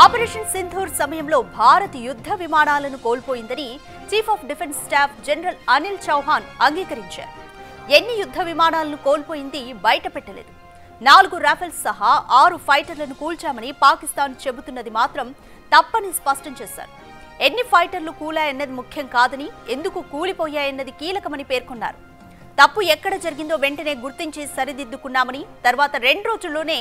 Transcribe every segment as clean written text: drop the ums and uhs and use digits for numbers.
Operation Sindoor సమయంలో భారత్ యుద్ధ విమానాలను కోల్పోయిందని chief of defence staff general Anil Chauhan అంగీకరించారు. ఎన్ని యుద్ధ విమానాలను కోల్పోయింది బయటపెట్టలేదు. 4 రాఫెల్స్ సహా 6 ఫైటర్లను కూల్చామని పాకిస్తాన్ చెబుతున్నది మాత్రం తప్పని స్పష్టం చేశారు. ఎన్ని ఫైటర్లు కూలాయన్నది ముఖ్యం కాదని, ఎందుకు కూలిపోయాయన్నది కీలకమని పేర్కొన్నారు. తప్పు ఎక్కడ జరిగిందో వెంటనే గుర్తించి సరిదిద్దుకున్నామని, తర్వాత 2 రోజుల్లోనే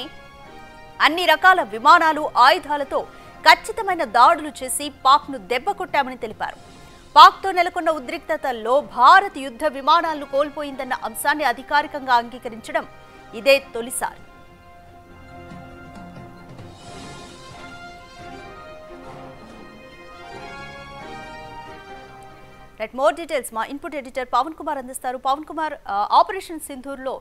అన్ని రకాల విమానాలు ఆయుధాలతో ఖచ్చితమైన దాడులు చేసి పాక్ను దెబ్బకొట్టామని తెలిపారు. పాక్తో నెలకొన్న ఉద్రిక్తతల్లో భారత్ యుద్ధ విమానాలను కోల్పోయిందన్న అంశాన్ని అధికారికంగా అంగీకరించడం ఇదే తొలిసారి. మోర్ డీటెయిల్స్ మా ఇన్పుట్ ఎడిటర్ పవన్ కుమార్ అందిస్తారు. పవన్ కుమార్, ఆపరేషన్ సింధూర్లో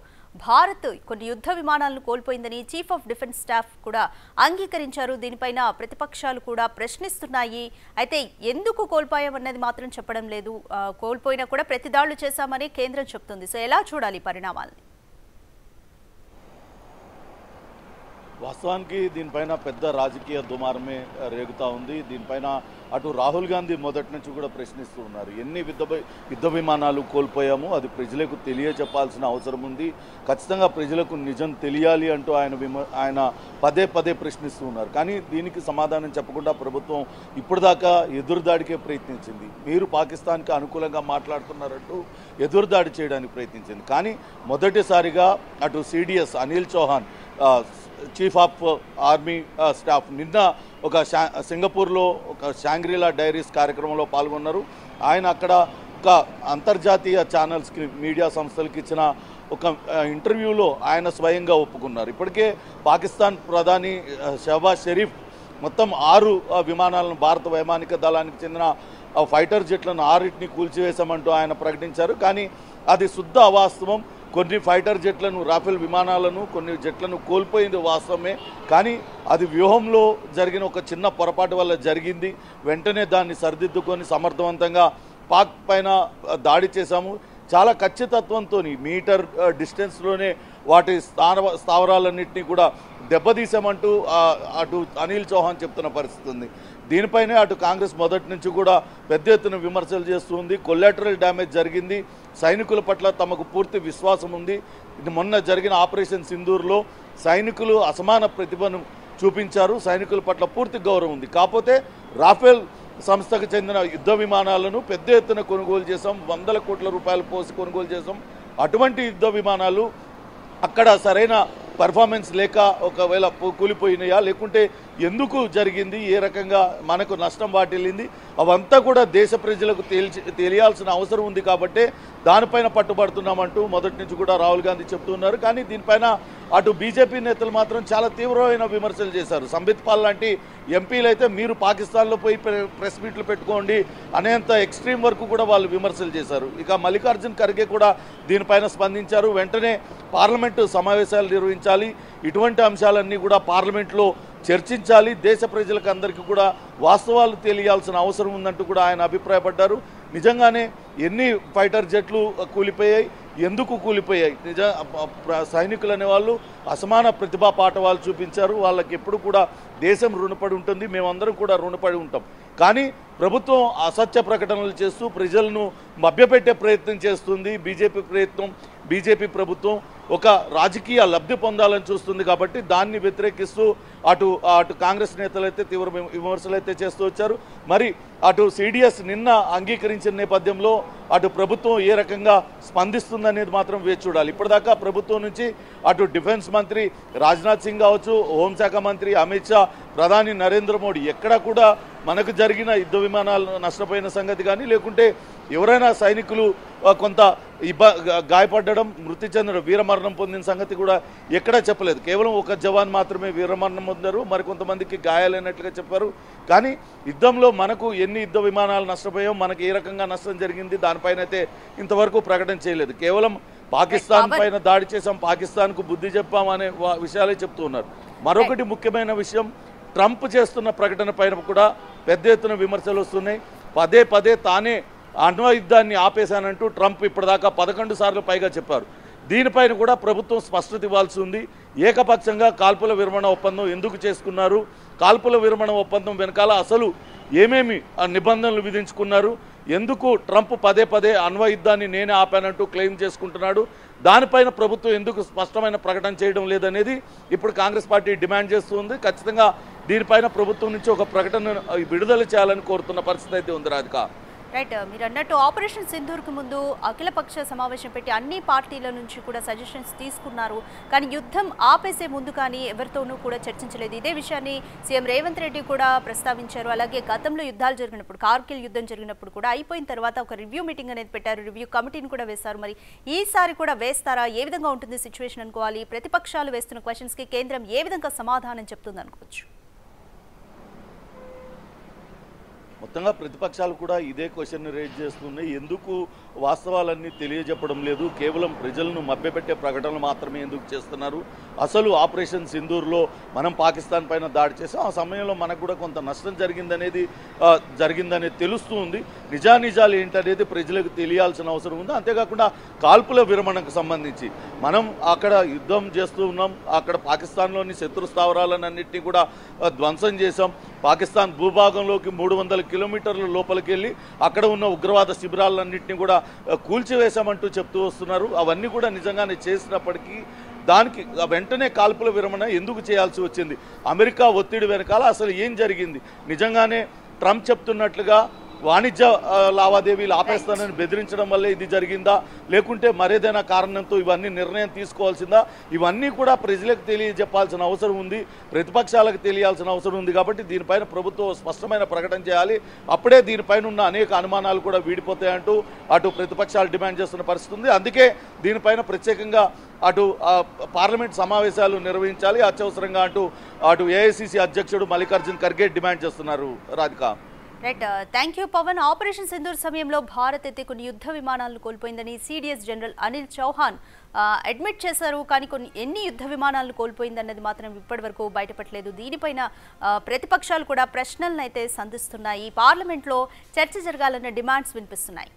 భారత్ కొన్ని యుద్ధ విమానాలను కోల్పోయిందని చీఫ్ ఆఫ్ డిఫెన్స్ స్టాఫ్ కూడా అంగీకరించారు. దీనిపైన ప్రతిపక్షాలు కూడా ప్రశ్నిస్తున్నాయి. అయితే ఎందుకు కోల్పోయామన్నది మాత్రం చెప్పడం లేదు. కోల్పోయినా కూడా ప్రతిదాడులు చేశామని కేంద్రం చెప్తుంది. సో ఎలా చూడాలి పరిణామాలని? వాస్తవానికి దీనిపైన పెద్ద రాజకీయ దుమారమే రేగుతూ ఉంది. దీనిపైన అటు రాహుల్ గాంధీ మొదటి నుంచి కూడా ప్రశ్నిస్తూ ఉన్నారు. ఎన్ని యుద్ధ విమానాలు కోల్పోయాము, అది ప్రజలకు తెలియజెప్పాల్సిన అవసరం ఉంది. ఖచ్చితంగా ప్రజలకు నిజం తెలియాలి అంటూ ఆయన పదే పదే ప్రశ్నిస్తూ ఉన్నారు. కానీ దీనికి సమాధానం చెప్పకుండా ప్రభుత్వం ఇప్పటిదాకా ఎదురుదాడికే ప్రయత్నించింది. మీరు పాకిస్తాన్కి అనుకూలంగా మాట్లాడుతున్నారంటూ ఎదురుదాడి చేయడానికి ప్రయత్నించింది. కానీ మొదటిసారిగా అటు CDS Anil Chauhan, chief of army staff, నిన్న ఒక సింగపూర్లో ఒక షాంగ్రీలా డైరీస్ కార్యక్రమంలో పాల్గొన్నారు. ఆయన అక్కడ ఒక అంతర్జాతీయ ఛానల్స్కి, మీడియా సంస్థలకి ఇచ్చిన ఒక ఇంటర్వ్యూలో ఆయన స్వయంగా ఒప్పుకున్నారు. ఇప్పటికే పాకిస్తాన్ ప్రధాని షహబాజ్ షరీఫ్ మొత్తం 6 విమానాలను, భారత వైమానిక దళానికి చెందిన ఫైటర్ జెట్లను 6ని కూల్చివేశామంటూ ఆయన ప్రకటించారు. కానీ అది శుద్ధ అవాస్తవం. కొన్ని ఫైటర్ జెట్లను, రాఫెల్ విమానాలను, కొన్ని జెట్లను కోల్పోయింది వాస్తవమే. కానీ అది వ్యూహంలో జరిగిన ఒక చిన్న పొరపాటు వల్ల జరిగింది. వెంటనే దాన్ని సరిదిద్దుకొని సమర్థవంతంగా పాక్ పైన దాడి చేశాము. చాలా ఖచ్చితత్వంతో మీటర్ డిస్టెన్స్లోనే వాటి స్థావరాలన్నింటినీ కూడా దెబ్బతీసామంటూ అటు అనిల్ చౌహాన్ చెప్తున్న పరిస్థితి ఉంది. దీనిపైనే అటు కాంగ్రెస్ మొదటి నుంచి కూడా పెద్ద ఎత్తున విమర్శలు చేస్తుంది. కొలాటరల్ డ్యామేజ్ జరిగింది. సైనికుల పట్ల తమకు పూర్తి విశ్వాసం ఉంది. ఇది మొన్న జరిగిన ఆపరేషన్ సింధూర్లో సైనికులు అసమాన ప్రతిభను చూపించారు. సైనికుల పట్ల పూర్తి గౌరవం ఉంది. కాకపోతే రాఫెల్ సంస్థకు చెందిన యుద్ధ విమానాలను పెద్ద ఎత్తున కొనుగోలు చేసాం. 100 కోట్ల రూపాయలు పోసి కొనుగోలు చేసాం. అటువంటి యుద్ధ విమానాలు అక్కడ సరైన పర్ఫార్మెన్స్ లేక ఒకవేళ కూలిపోయినాయా, లేకుంటే ఎందుకు జరిగింది, ఏ రకంగా మనకు నష్టం వాటిల్లింది, అవంతా కూడా దేశ ప్రజలకు తెలియాల్సిన అవసరం ఉంది. కాబట్టి దానిపైన పట్టుబడుతున్నామంటూ మొదటి నుంచి కూడా రాహుల్ గాంధీ చెప్తున్నారు. కానీ దీనిపైన అటు బీజేపీ నేతలు మాత్రం చాలా తీవ్రమైన విమర్శలు చేశారు. సంబిత్ పాల్ లాంటి ఎంపీలు అయితే మీరు పాకిస్తాన్లో పోయి ప్రెస్ మీట్లు పెట్టుకోండి అనేంత ఎక్స్ట్రీమ్ వరకు కూడా వాళ్ళు విమర్శలు చేశారు. ఇక మల్లికార్జున్ ఖర్గే కూడా దీనిపైన స్పందించారు. వెంటనే పార్లమెంటు సమావేశాలు నిర్వహించాలి, ఇటువంటి అంశాలన్నీ కూడా పార్లమెంట్లో చర్చించాలి, దేశ ప్రజలకు అందరికీ కూడా వాస్తవాలు తెలియాల్సిన అవసరం ఉందంటూ కూడా ఆయన అభిప్రాయపడ్డారు. నిజంగానే ఎన్ని ఫైటర్ జెట్లు కూలిపోయాయి, ఎందుకు కూలిపోయాయి, సైనికులు అనేవాళ్ళు అసమాన ప్రతిభా పాఠవాలు చూపించారు. వాళ్ళకి ఎప్పుడు కూడా దేశం రుణపడి ఉంటుంది, మేమందరం కూడా రుణపడి ఉంటాం. కానీ ప్రభుత్వం అసత్య ప్రకటనలు చేస్తూ ప్రజలను మభ్యపెట్టే ప్రయత్నం చేస్తుంది. బీజేపీ ప్రభుత్వం ఒక రాజకీయ లబ్ధి పొందాలని చూస్తుంది. కాబట్టి దాన్ని వ్యతిరేకిస్తూ అటు కాంగ్రెస్ నేతలు అయితే తీవ్ర విమర్శలు అయితే చేస్తూ వచ్చారు. మరి అటు సిడిఎస్ నిన్న అంగీకరించిన నేపథ్యంలో అటు ప్రభుత్వం ఏ రకంగా స్పందిస్తుందనేది మాత్రం వేచి చూడాలి. ఇప్పటిదాకా ప్రభుత్వం నుంచి అటు డిఫెన్స్ మంత్రి రాజ్నాథ్ సింగ్ కావచ్చు, హోంశాఖ మంత్రి అమిత్ షా, ప్రధాని నరేంద్ర మోడీ ఎక్కడా కూడా మనకు జరిగిన యుద్ధ విమానాలు నష్టపోయిన సంగతి కానీ, లేకుంటే ఎవరైనా సైనికులు కొంత గాయపడడం, మృతి చెందడం, వీరమరణం పొందిన సంగతి కూడా ఎక్కడా చెప్పలేదు. కేవలం ఒక జవాన్ మాత్రమే వీరమరణం పొందారు, మరికొంతమందికి గాయాలైనట్లుగా చెప్పారు. కానీ యుద్ధంలో మనకు ఎన్ని యుద్ధ విమానాలు నష్టపోయాం, మనకు ఏ రకంగా నష్టం జరిగింది, దానిపైన అయితే ఇంతవరకు ప్రకటన చేయలేదు. కేవలం పాకిస్తాన్ పైన దాడి చేసాం, పాకిస్తాన్కు బుద్ధి చెప్పాం అనే విషయాలే చెప్తూ ఉన్నారు. మరొకటి ముఖ్యమైన విషయం, ట్రంప్ చేస్తున్న ప్రకటన పైన కూడా పెద్ద ఎత్తున విమర్శలు వస్తున్నాయి. పదే పదే తానే అణ్వ యుద్ధాన్ని ఆపేశానంటూ ట్రంప్ ఇప్పటిదాకా 11 సార్లు పైగా చెప్పారు. దీనిపైన కూడా ప్రభుత్వం స్పష్టత ఇవ్వాల్సి ఉంది. ఏకపక్షంగా కాల్పుల విరమణ ఒప్పందం ఎందుకు చేసుకున్నారు, కాల్పుల విరమణ ఒప్పందం వెనకాల అసలు ఏమేమి నిబంధనలు విధించుకున్నారు, ఎందుకు ట్రంప్ పదే పదే అణ్వ యుద్ధాన్ని నేనే ఆపానంటూ క్లెయిమ్ చేసుకుంటున్నాడు, దానిపైన ప్రభుత్వం ఎందుకు స్పష్టమైన ప్రకటన చేయడం లేదనేది ఇప్పుడు కాంగ్రెస్ పార్టీ డిమాండ్ చేస్తుంది. ఖచ్చితంగా దీనిపైన ప్రభుత్వం నుంచి ఒక ప్రకటన విడుదల చేయాలని కోరుతున్న పరిస్థితి అయితే ఉంది రాధిక. రైట్, మీరు అన్నట్టు ఆపరేషన్ సింధూర్కు ముందు అఖిలపక్ష సమావేశం పెట్టి అన్ని పార్టీల నుంచి కూడా సజెషన్స్ తీసుకున్నారు. కానీ యుద్ధం ఆపేసే ముందు కానీ ఎవరితోనూ కూడా చర్చించలేదు. ఇదే విషయాన్ని సీఎం రేవంత్ రెడ్డి కూడా ప్రస్తావించారు. అలాగే గతంలో యుద్ధాలు జరిగినప్పుడు, కార్గిల్ యుద్ధం జరిగినప్పుడు కూడా అయిపోయిన తర్వాత ఒక రివ్యూ మీటింగ్ అనేది పెట్టారు, రివ్యూ కమిటీని కూడా వేశారు. మరి ఈసారి కూడా వేస్తారా? ఏ విధంగా ఉంటుంది సిచ్యువేషన్ అనుకోవాలి? ప్రతిపక్షాలు వేస్తున్న క్వశ్చన్స్కి కేంద్రం ఏ విధంగా సమాధానం చెప్తుంది అనుకోవచ్చు? మొత్తంగా ప్రతిపక్షాలు కూడా ఇదే క్వశ్చన్ రేజ్ చేస్తున్నాయి. ఎందుకు వాస్తవాలన్నీ తెలియజెప్పడం లేదు, కేవలం ప్రజలను మభ్యపెట్టే ప్రకటనలు మాత్రమే ఎందుకు చేస్తున్నారు? అసలు ఆపరేషన్ సింధూర్లో మనం పాకిస్తాన్ పైన దాడి చేసాం, ఆ సమయంలో మనకు కూడా కొంత నష్టం జరిగిందనేది తెలుస్తూ ఉంది. నిజానిజాలు ఏంటనేది ప్రజలకు తెలియాల్సిన అవసరం ఉంది. అంతేకాకుండా కాల్పుల విరమణకు సంబంధించి మనం అక్కడ యుద్ధం చేస్తూ ఉన్నాం, అక్కడ పాకిస్తాన్లోని శత్రు స్థావరాలన్నింటినీ కూడా ధ్వంసం చేశాం. పాకిస్తాన్ భూభాగంలోకి 300 కిలోమీటర్ల లోపలికి వెళ్ళి అక్కడ ఉన్న ఉగ్రవాద శిబిరాలన్నింటినీ కూడా కూల్చివేశామంటూ చెప్తూ వస్తున్నారు. అవన్నీ కూడా నిజంగానే చేసినప్పటికీ దానికి వెంటనే కాల్పుల విరమణ ఎందుకు చేయాల్సి వచ్చింది? అమెరికా ఒత్తిడి వెనకాల అసలు ఏం జరిగింది? నిజంగానే ట్రంప్ చెప్తున్నట్లుగా వాణిజ్య లావాదేవీలు ఆపేస్తానని బెదిరించడం వల్లే ఇది జరిగిందా, లేకుంటే మరేదైనా కారణంతో ఇవన్నీ నిర్ణయం తీసుకోవాల్సిందా? ఇవన్నీ కూడా ప్రజలకు తెలియజెప్పాల్సిన అవసరం ఉంది, ప్రతిపక్షాలకు తెలియాల్సిన అవసరం ఉంది. కాబట్టి దీనిపైన ప్రభుత్వం స్పష్టమైన ప్రకటన చేయాలి. అప్పుడే దీనిపైన ఉన్న అనేక అనుమానాలు కూడా వీడిపోతాయంటూ అటు ప్రతిపక్షాలు డిమాండ్ చేస్తున్న పరిస్థితి ఉంది. అందుకే దీనిపైన ప్రత్యేకంగా అటు పార్లమెంట్ సమావేశాలు నిర్వహించాలి అత్యవసరంగా అటు ఏఐసిసి అధ్యక్షుడు మల్లికార్జున్ ఖర్గే డిమాండ్ చేస్తున్నారు Radhika. Right, thank you Pavan. Operation Sindoor సమయంలో భారత్ అయితే కొన్ని యుద్ధ విమానాలను కోల్పోయిందని CDS general Anil Chauhan admit చేశారు. కానీ ఎన్ని యుద్ధ విమానాలను కోల్పోయిందన్నది మాత్రం ఇప్పటి వరకు బయటపడలేదు. దీనిపైన ప్రతిపక్షాలు కూడా ప్రశ్నలను అయితే సంధిస్తున్నాయి. పార్లమెంట్లో చర్చ జరగాలన్న డిమాండ్స్ వినిపిస్తున్నాయి.